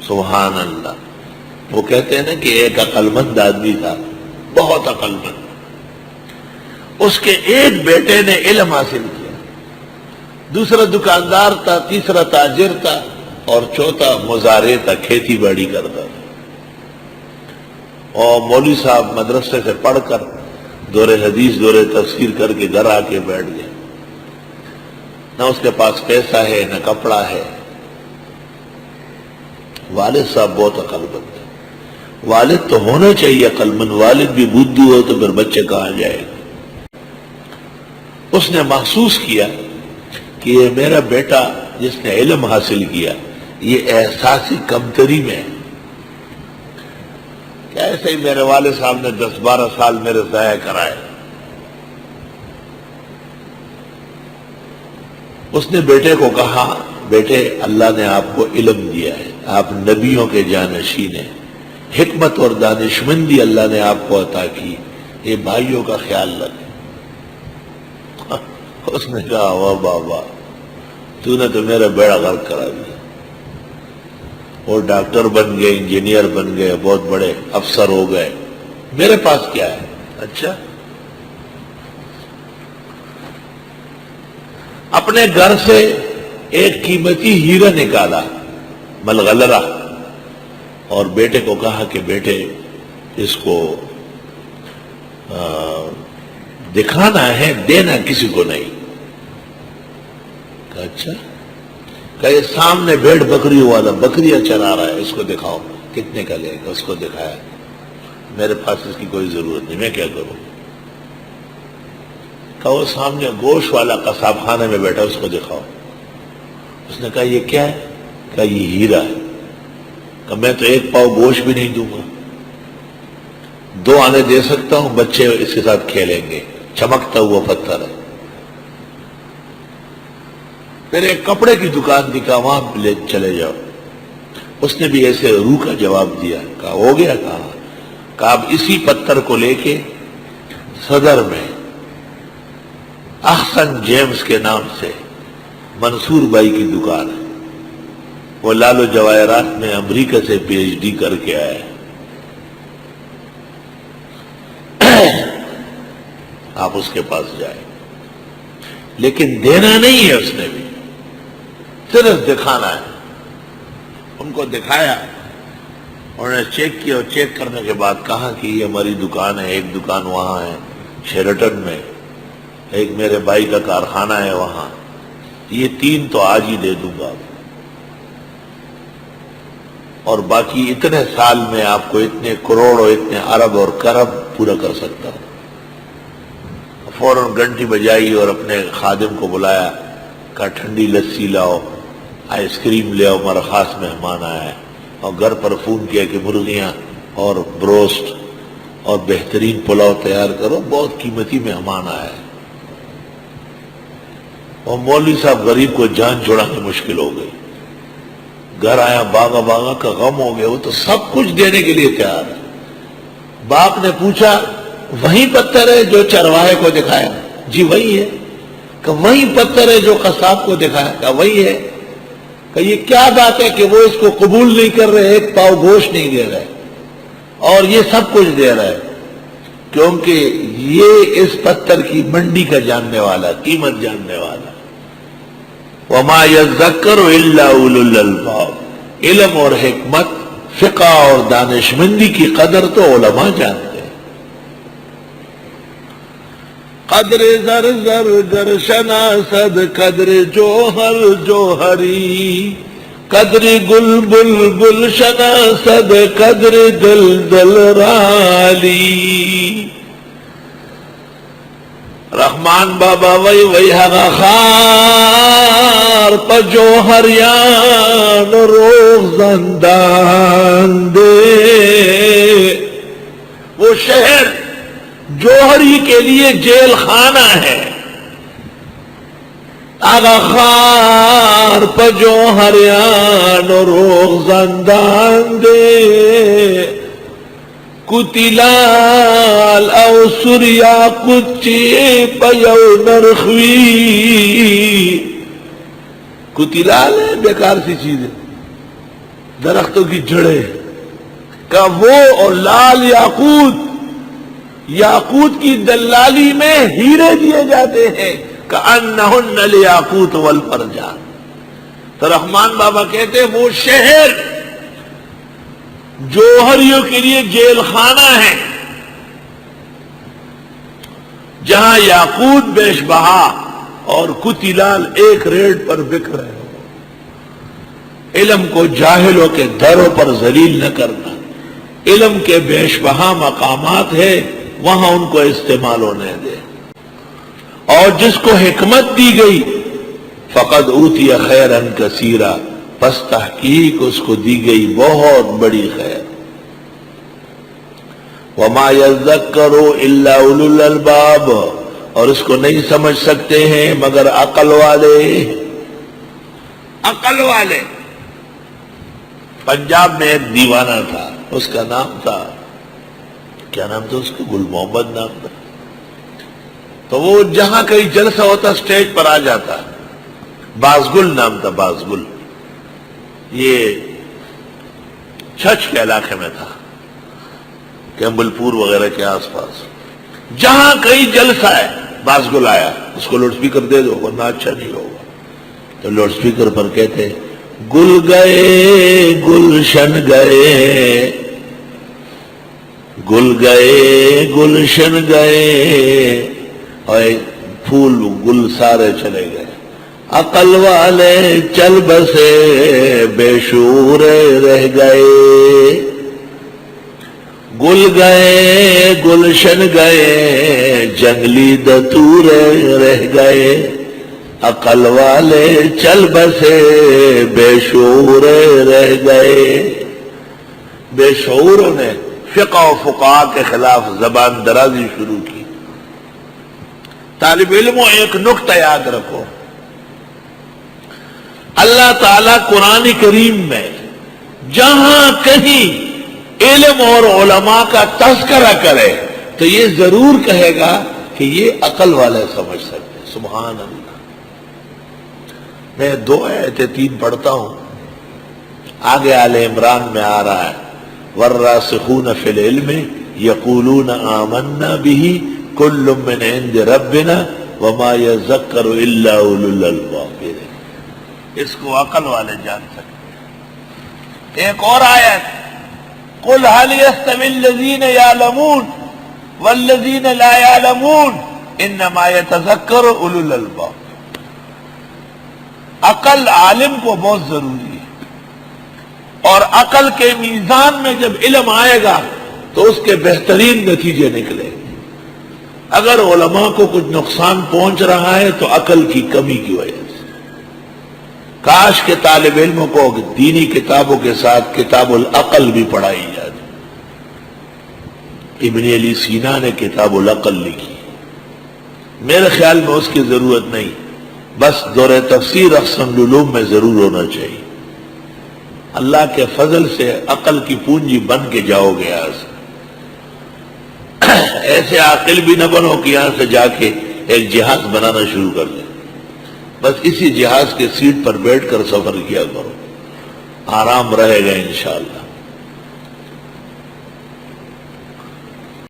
سبحان اللہ. وہ کہتے ہیں نا کہ ایک عقل مند آدمی تھا، بہت عقل مند. اس کے ایک بیٹے نے علم حاصل کیا، دوسرا دکاندار تھا، تیسرا تاجر تھا، اور چوتھا مزارع تھا، کھیتی باڑی کرتا تھا. اور مولوی صاحب مدرسے سے پڑھ کر دور حدیث دور تفسیر کر کے گھر آ کے بیٹھ گئے. نہ اس کے پاس پیسہ ہے نہ کپڑا ہے. والد صاحب بہت عقل مند ہے. والد تو ہونا چاہیے عقل مند، والد بھی بدھی ہو تو پھر بچے کہاں جائے گا. اس نے محسوس کیا کہ یہ میرا بیٹا جس نے علم حاصل کیا یہ احساسی کمتری میں ہے. کیا ایسے ہی میرے والد صاحب نے 10-12 سال میرے ضائع کرائے. اس نے بیٹے کو کہا، بیٹے اللہ نے آپ کو علم دیا ہے، آپ نبیوں کے جانشین ہیں، حکمت اور دانشمندی اللہ نے آپ کو عطا کی، یہ بھائیوں کا خیال رکھیں. اس نے کہا واہ بابا تو نے تو میرا بیڑا غرق کرا دیا. اور ڈاکٹر بن گئے، انجینئر بن گئے، بہت بڑے افسر ہو گئے، میرے پاس کیا ہے؟ اچھا، اپنے گھر سے ایک قیمتی ہیرا نکالا، ملغلرہ، اور بیٹے کو کہا کہ بیٹے اس کو دکھانا ہے، دینا کسی کو نہیں. کہا اچھا. کہ یہ سامنے بھیڑ بکری والا بکریاں چرا رہا ہے، اس کو دکھاؤ کتنے کا لے گا. اس کو دکھایا. میرے پاس اس کی کوئی ضرورت نہیں، میں کیا کروں. کہ وہ سامنے گوشت والا قصاب خانے میں بیٹھا، اس کو دکھاؤ. اس نے کہا یہ کیا ہے؟ کہ یہ ہیرا ہے. کہ میں تو ایک پاؤ گوشت بھی نہیں دوں گا، 2 آنے دے سکتا ہوں، بچے اس کے ساتھ کھیلیں گے، چمکتا ہوا پتھر ہے. پھر ایک کپڑے کی دکان دکھا، وہاں لے چلے جاؤ. اس نے بھی ایسے روح کا جواب دیا. کہا ہو گیا. کہا کہ آپ اسی پتھر کو لے کے صدر میں احسن جیمز کے نام سے منصور بھائی کی دکان ہے، وہ لال و جواہرات میں امریکہ سے PhD کر کے آئے. آپ اس کے پاس جائیں. لیکن دینا نہیں ہے، اس نے بھی صرف دکھانا ہے. ان کو دکھایا، انہوں نے چیک کیا، اور چیک کرنے کے بعد کہا کہ یہ ہماری دکان ہے، ایک دکان وہاں ہے شیرٹن میں، ایک میرے بھائی کا کارخانہ ہے وہاں، یہ 3 تو آج ہی دے دوں گا، اور باقی اتنے سال میں آپ کو اتنے کروڑ اور اتنے ارب اور کرب پورا کر سکتا ہوں. فوراً گھنٹی بجائی اور اپنے خادم کو بلایا، کہا ٹھنڈی لسی لاؤ، آئس کریم لے آؤ، ہمارا خاص مہمان آیا ہے. اور گھر پر فون کیا کہ مرغیاں اور بروسٹ اور بہترین پلاؤ تیار کرو، بہت قیمتی مہمان آیا ہے. اور مولوی صاحب غریب کو جان چھڑانی مشکل ہو گئی. گھر آیا، باغا باغا کا غم ہو گیا، وہ تو سب کچھ دینے کے لیے تیار ہے. باپ نے پوچھا وہی پتھر ہے جو چرواہے کو دکھایا؟ جی وہی ہے. کہ وہی پتھر ہے جو قصاب کو دکھایا؟ کہ وہی ہے. کہ یہ کیا بات ہے کہ وہ اس کو قبول نہیں کر رہے، ایک پاؤ گوشت نہیں دے رہے اور یہ سب کچھ دے رہا ہے؟ کیونکہ یہ اس پتھر کی منڈی کا جاننے والا، قیمت جاننے والا. وما یذکر الا اولو الالباب، علم اور حکمت، فقہ اور دانشمندی کی قدر تو علماء جانتے ہیں. قدر زر زر گر شناسد، قدر جوہر جوہری، قدر گل بل بل شناسد، قدر دل دل رالی. رحمان بابا وی وی ہگا خار پا جوہریان روغ زندان دے. وہ شہر جوہری کے لیے جیل خانہ ہے. آگا خار پا جوہریان روغ زندان دے. کتلال او سریا کچی پیو نرخوی. کتلال ہے بیکار سی چیز ہے. درختوں کی جڑیں کا وہ اور لال یاقوت، یاقوت کی دلالی میں ہیرے دیے جاتے ہیں کأنہن الیاقوت والمرجان۔ تو رحمان بابا کہتے ہیں وہ شہر جوہریوں کے لیے جیل خانہ ہے، جہاں یاقوت بیش بہا اور کتی لال ایک ریٹ پر بک رہے ہو۔ علم کو جاہلوں کے دروں پر ذلیل نہ کرنا، علم کے بیش بہا مقامات ہے وہاں ان کو استعمال ہونے دے۔ اور جس کو حکمت دی گئی فقد اوتی خیرا کثیرا، پس تحقیق اس کو دی گئی بہت بڑی خیر۔ وما یذکر الا اولو الالباب، اور اس کو نہیں سمجھ سکتے ہیں مگر عقل والے۔ عقل والے۔ پنجاب میں ایک دیوانہ تھا، اس کا نام تھا، کیا نام تھا اس کا؟ گل محمد نام تھا۔ تو وہ جہاں کہیں جلسہ ہوتا سٹیج پر آ جاتا، بازگل نام تھا، بازگل، یہ چھچ کے علاقے میں تھا، کیمبل پور وغیرہ کے آس پاس۔ جہاں کہیں جلسہ ہے بازگل آیا، اس کو لاؤڈ سپیکر دے دو ورنہ اچھا نہیں ہوگا۔ تو لاؤڈ سپیکر پر کہتے گل گئے گلشن گئے، گل گئے گلشن گئے، اور پھول گل سارے چلے گئے۔ عقل والے چل بسے بے شعور رہ گئے، گل گئے گلشن گئے جنگلی دتور رہ گئے، عقل والے چل بسے بے شعور رہ گئے۔ بے شعوروں نے فقہ و فقہاء کے خلاف زبان درازی شروع کی۔ طالب علموں ایک نقطہ یاد رکھو، اللہ تعالیٰ قرآن کریم میں جہاں کہیں علم اور علماء کا تذکرہ کرے تو یہ ضرور کہے گا کہ یہ عقل والے سمجھ سکتے۔ سبحان اللہ۔ میں 2 آیتیں 3 پڑھتا ہوں، آگے آل عمران میں آ رہا ہے والراسخون فی العلم یقولون آمنا به کل من عند ربنا وما یذکر الا اولو الالباب۔ اس کو عقل والے جان سکتے۔ ایک اور آیت قل هل يستوي الذين يعلمون والذين لا يعلمون انما يتذكر اولو الالباب۔ عقل عالم کو بہت ضروری ہے، اور عقل کے میزان میں جب علم آئے گا تو اس کے بہترین نتیجے نکلے۔ اگر علماء کو کچھ نقصان پہنچ رہا ہے تو عقل کی کمی کی وجہ سے۔ کاش کے طالب علموں کو دینی کتابوں کے ساتھ کتاب العقل بھی پڑھائی جاتی۔ ابن علی سینا نے کتاب العقل لکھی، میرے خیال میں اس کی ضرورت نہیں، بس دور تفسیر احسن العلوم میں ضرور ہونا چاہیے۔ اللہ کے فضل سے عقل کی پونجی بن کے جاؤ گے یہاں سے۔ ایسے عاقل بھی نہ بنو کہ یہاں سے جا کے ایک جہاز بنانا شروع کر دیں، بس اسی جہاز کے سیٹ پر بیٹھ کر سفر کیا کرو، آرام رہے گا انشاءاللہ۔